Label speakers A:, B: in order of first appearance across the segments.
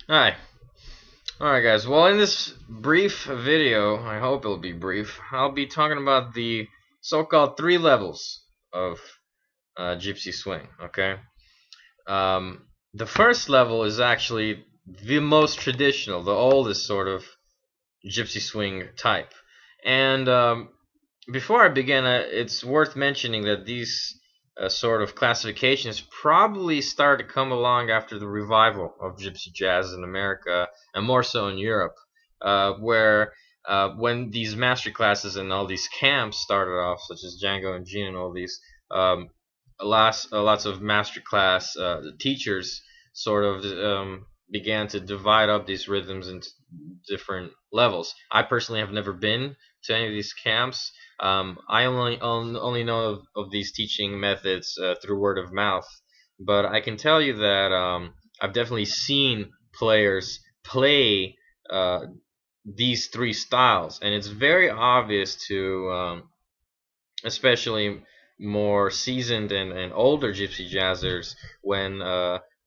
A: Hi. Alright guys, well in this brief video, I hope it'll be brief, I'll be talking about the so-called three levels of Gypsy swing, okay? The first level is actually the most traditional, the oldest sort of Gypsy swing type. And before I begin, it's worth mentioning that these sort of classifications probably started to come along after the revival of Gypsy jazz in America, and more so in Europe, where when these master classes and all these camps started off, such as Django and Gene and all these, um, lots of master class teachers sort of began to divide up these rhythms into different levels. I personally have never been to any of these camps. I only know of these teaching methods through word of mouth, but I can tell you that I've definitely seen players play these three styles, and it's very obvious to especially more seasoned and older gypsy jazzers when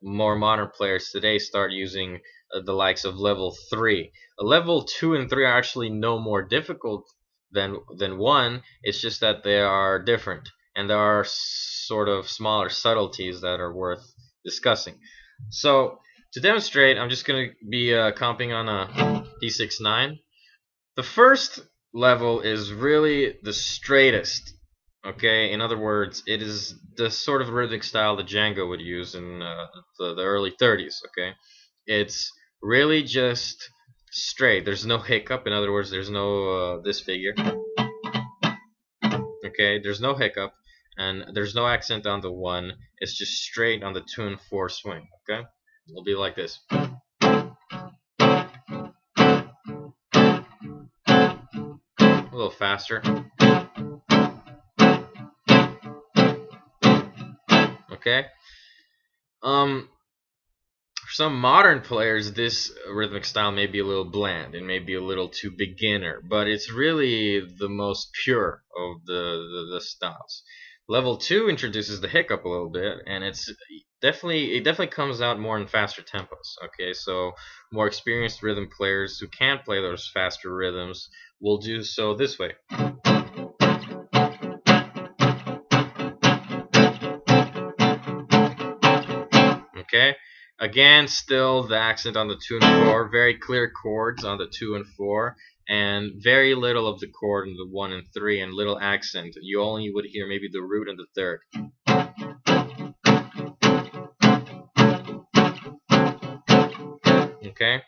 A: more modern players today start using the likes of level 3. Level 2 and 3 are actually no more difficult than 1. It's just that they are different, and there are sort of smaller subtleties that are worth discussing. So to demonstrate, I'm just going to be comping on a D6-9. The first level is really the straightest. Okay, in other words, it is the sort of rhythmic style that Django would use in the early 30s. Okay, it's really just straight. There's no hiccup. In other words, there's no this figure. Okay, there's no hiccup, and there's no accent on the 1. It's just straight on the 2 and 4 swing. Okay, it'll be like this. A little faster. Okay. For some modern players, this rhythmic style may be a little bland and maybe a little too beginner, but it's really the most pure of the styles. Level 2 introduces the hiccup a little bit, and it definitely comes out more in faster tempos. Okay, so more experienced rhythm players who can play those faster rhythms will do so this way. Okay, again, still the accent on the 2 and 4, very clear chords on the 2 and 4, and very little of the chord in the 1 and 3, and little accent. You only would hear maybe the root and the third. Okay,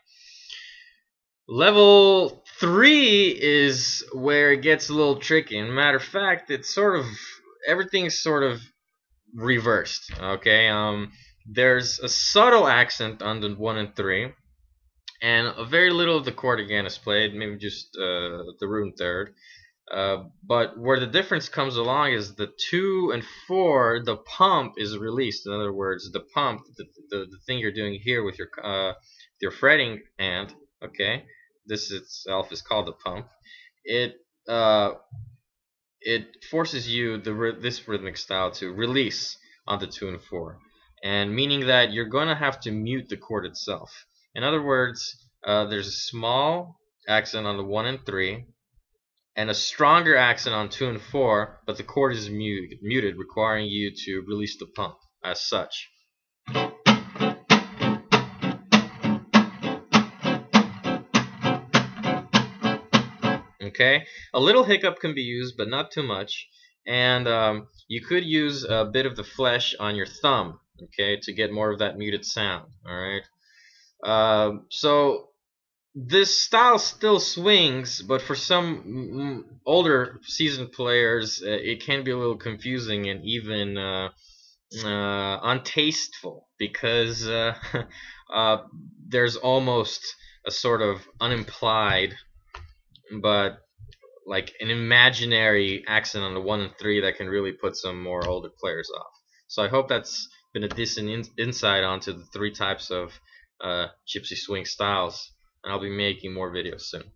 A: level 3 is where it gets a little tricky. And matter of fact, it's sort of everything's sort of reversed. Okay, there's a subtle accent on the 1 and 3, and a very little of the chord again is played, maybe just the root and third. But where the difference comes along is the 2 and 4, the pump is released. In other words, the pump, the thing you're doing here with your fretting hand, okay, this itself is called the pump. It forces you this rhythmic style to release on the 2 and 4, and meaning that you're going to have to mute the chord itself. In other words, there's a small accent on the 1 and 3, and a stronger accent on 2 and 4, but the chord is muted, requiring you to release the pump as such. Okay, a little hiccup can be used, but not too much, and you could use a bit of the flesh on your thumb, okay, to get more of that muted sound. All right, so this style still swings, but for some older seasoned players, it can be a little confusing and even untasteful, because there's almost a sort of unimplied, but like an imaginary accent on the 1 and 3 that can really put some more older players off. So I hope that's been a decent insight onto the 3 types of gypsy swing styles, and I'll be making more videos soon.